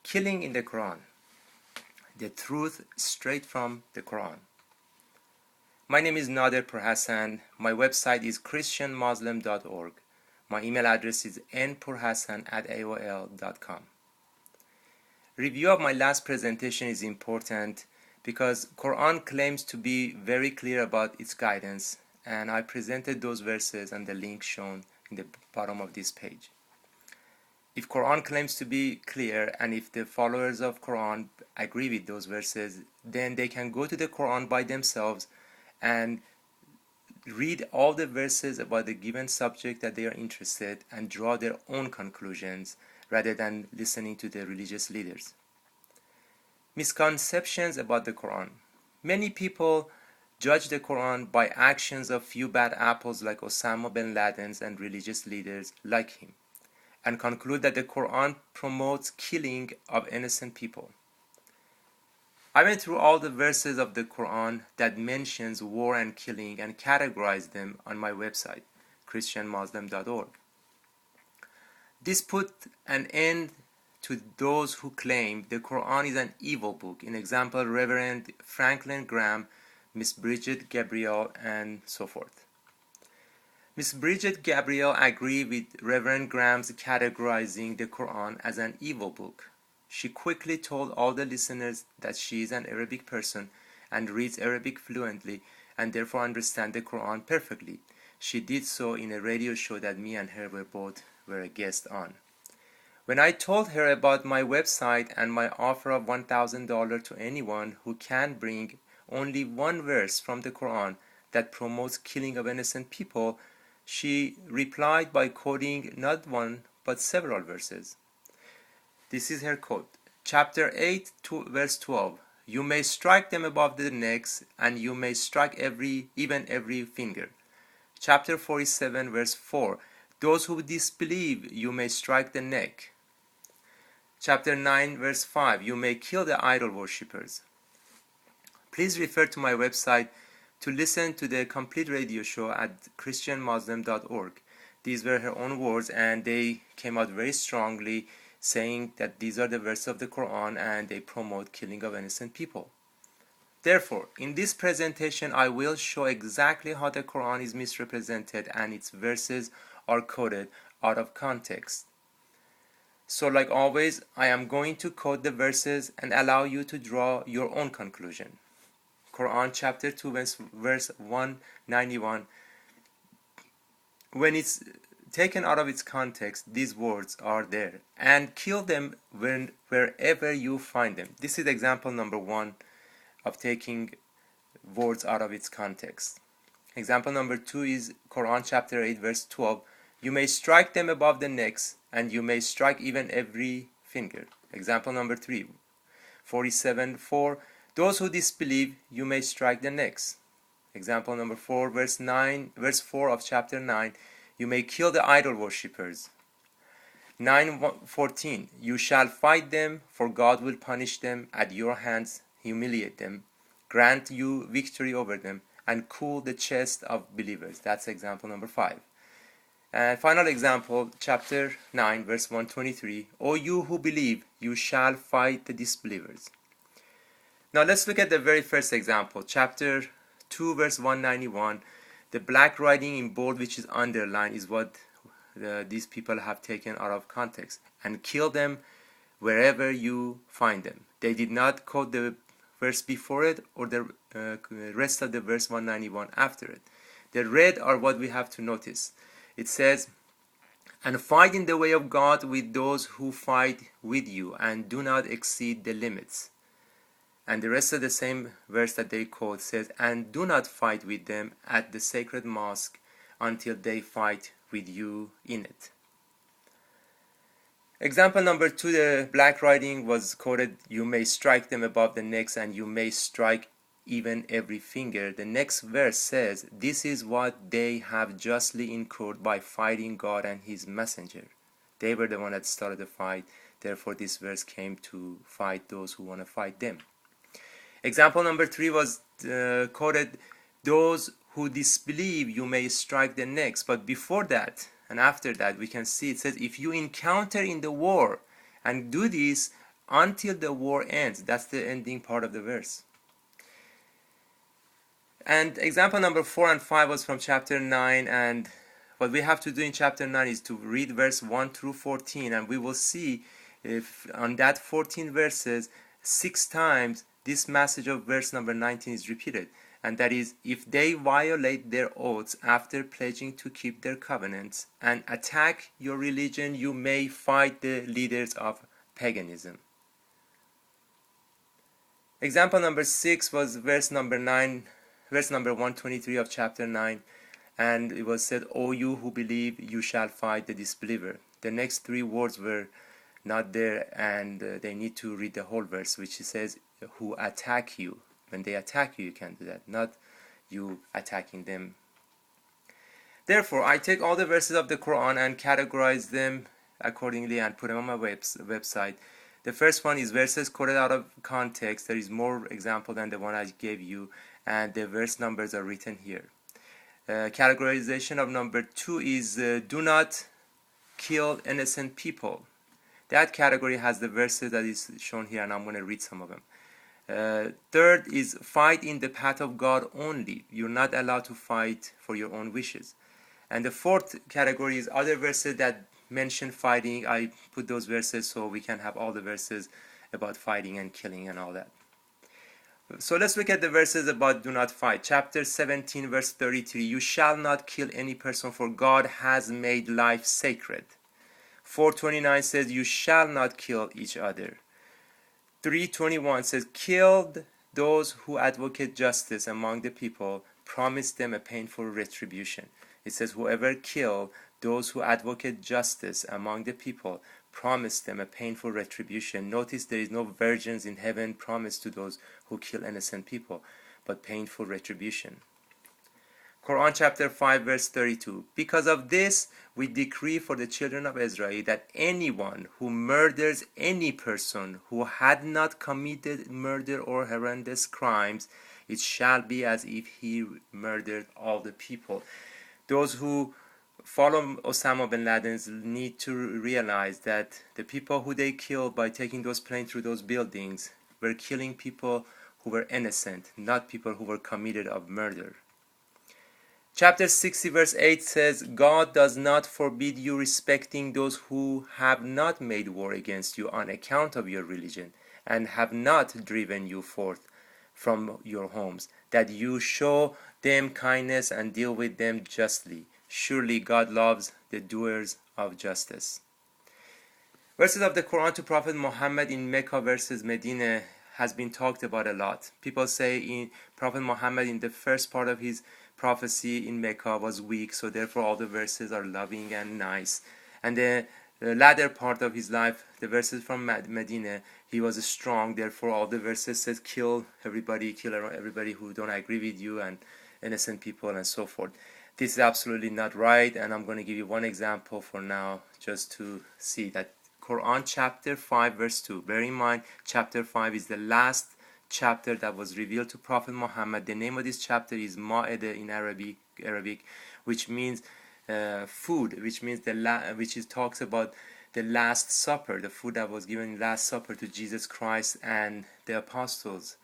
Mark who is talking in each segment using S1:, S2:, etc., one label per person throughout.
S1: Killing in the Quran. The truth straight from the Quran. My name is Nader Pourhassan. My website is christianmuslim.org. My email address is npurhassan@aol.com. Review of my last presentation is important because Quran claims to be very clear about its guidance, and I presented those verses and the link shown in the bottom of this page. If Quran claims to be clear, and if the followers of Quran agree with those verses, then they can go to the Quran by themselves and read all the verses about the given subject that they are interested and draw their own conclusions rather than listening to the religious leaders. Misconceptions about the Quran. Many people judge the Quran by actions of few bad apples like Osama bin Laden's and religious leaders like him, and conclude that the Quran promotes killing of innocent people. I went through all the verses of the Quran that mentions war and killing and categorized them on my website, christianmuslim.org. This put an end to those who claim the Quran is an evil book. In example, Reverend Franklin Graham, Miss Bridget Gabriel, and so forth. Miss Bridget Gabriel agreed with Reverend Graham's categorizing the Quran as an evil book. She quickly told all the listeners that she is an Arabic person and reads Arabic fluently and therefore understands the Quran perfectly. She did so in a radio show that me and her were a guest on. When I told her about my website and my offer of $1,000 to anyone who can bring only one verse from the Quran that promotes killing of innocent people, she replied by quoting not one but several verses. This is her quote. Chapter 8, verse 12. You may strike them above the necks, and you may strike even every finger. Chapter 47, verse 4. Those who disbelieve, you may strike the neck. Chapter 9, verse 5. You may kill the idol worshippers. Please refer to my website to listen to the complete radio show at christianmuslim.org. These were her own words, and they came out very strongly, saying that these are the verses of the Quran and they promote killing of innocent people. Therefore, in this presentation, I will show exactly how the Quran is misrepresented and its verses are quoted out of context. So, like always, I am going to quote the verses and allow you to draw your own conclusion. Quran chapter 2, verse 191. When it's taken out of its context, these words are there. And kill them wherever you find them. This is example number 1 of taking words out of its context. Example number 2 is Quran chapter 8 verse 12. You may strike them above the necks, and you may strike even every finger. Example number 3, 47:4. Those who disbelieve, you may strike the necks. Example number 4, verse 4 of chapter 9. You may kill the idol worshippers. 9:14. You shall fight them, for God will punish them at your hands, humiliate them, grant you victory over them, and cool the chest of believers. That's example number 5. And final example, chapter 9, verse 123. O you who believe, you shall fight the disbelievers. Now let's look at the very first example, chapter 2, verse 191. The black writing in bold, which is underlined, is what these people have taken out of context. And kill them wherever you find them. They did not quote the verse before it or the rest of the verse 191 after it. The red are what we have to notice. It says, and fight in the way of God with those who fight with you, and do not exceed the limits. And the rest of the same verse that they quote says, and do not fight with them at the sacred mosque until they fight with you in it. Example number 2, the black writing was quoted, you may strike them above the necks, and you may strike even every finger. The next verse says, this is what they have justly incurred by fighting God and his messenger. They were the one that started the fight. Therefore, this verse came to fight those who want to fight them. Example number 3 was quoted, those who disbelieve, you may strike the necks. But before that and after that, we can see it says, if you encounter in the war and do this, until the war ends. That's the ending part of the verse. And example number 4 and 5 was from chapter 9, and what we have to do in chapter 9 is to read verse 1 through 14, and we will see if on that 14 verses 6 times this message of verse number 19 is repeated, and that is, if they violate their oaths after pledging to keep their covenants and attack your religion, you may fight the leaders of paganism. Example number 6 was verse number 123 of chapter 9, and it was said, O you who believe, you shall fight the disbeliever. The next 3 words were not there, and they need to read the whole verse, which says, who attack you. When they attack you, you can do that, not you attacking them. Therefore, I take all the verses of the Quran and categorize them accordingly and put them on my website. The first one is verses quoted out of context. There is more example than the one I gave you, and the verse numbers are written here. Categorization of number 2 is do not kill innocent people. That category has the verses that is shown here, and I'm going to read some of them. Third is fight in the path of God only. You're not allowed to fight for your own wishes. And the fourth category is other verses that mention fighting. I put those verses so we can have all the verses about fighting and killing and all that. So let's look at the verses about do not fight. Chapter 17 verse 33, you shall not kill any person, for God has made life sacred. 429 says you shall not kill each other. 321 says kill those who advocate justice among the people, promise them a painful retribution. It says whoever kill those who advocate justice among the people, promise them a painful retribution. Notice there is no virgins in heaven promised to those who kill innocent people, but painful retribution. Quran chapter 5 verse 32. Because of this, we decree for the children of Israel that anyone who murders any person who had not committed murder or horrendous crimes, it shall be as if he murdered all the people. Those who follow Osama bin Laden need to realize that the people who they killed by taking those planes through those buildings were killing people who were innocent, not people who were committed of murder. Chapter 60 verse 8 says, God does not forbid you respecting those who have not made war against you on account of your religion and have not driven you forth from your homes, that you show them kindness and deal with them justly. Surely God loves the doers of justice. Verses of the Quran to Prophet Muhammad in Mecca versus Medina has been talked about a lot. People say in Prophet Muhammad in the first part of his prophecy in Mecca was weak, so therefore all the verses are loving and nice. And the latter part of his life, the verses from Medina, he was strong, therefore all the verses said kill everybody who don't agree with you and innocent people and so forth. This is absolutely not right, and I'm going to give you one example for now just to see that. Quran chapter 5 verse 2. Bear in mind, chapter 5 is the last chapter that was revealed to Prophet Muhammad. The name of this chapter is Ma'ida in Arabic, which means food, which means talks about the Last Supper, the food that was given in Last Supper to Jesus Christ and the apostles.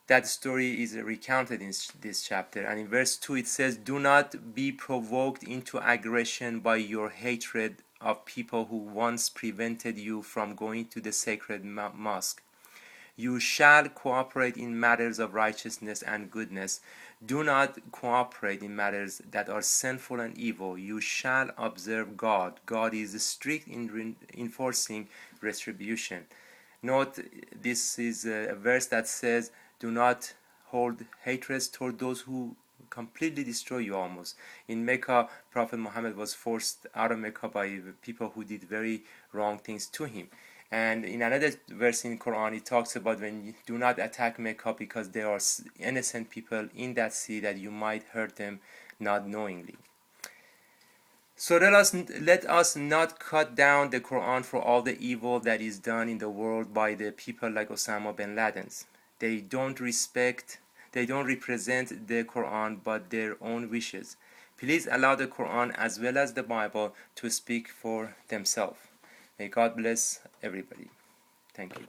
S1: That story is recounted in this chapter, and in verse 2 it says, do not be provoked into aggression by your hatred of people who once prevented you from going to the sacred mosque. You shall cooperate in matters of righteousness and goodness. Do not cooperate in matters that are sinful and evil. You shall observe God. God is strict in enforcing retribution. Note, this is a verse that says, do not hold hatred toward those who completely destroy you almost. In Mecca, Prophet Muhammad was forced out of Mecca by people who did very wrong things to him. And in another verse in Quran, it talks about when you do not attack Mecca because there are innocent people in that city that you might hurt them not knowingly. So let us not cut down the Quran for all the evil that is done in the world by the people like Osama bin Laden. They don't represent the Quran but their own wishes. Please allow the Quran as well as the Bible to speak for themselves. May God bless everybody. Thank you.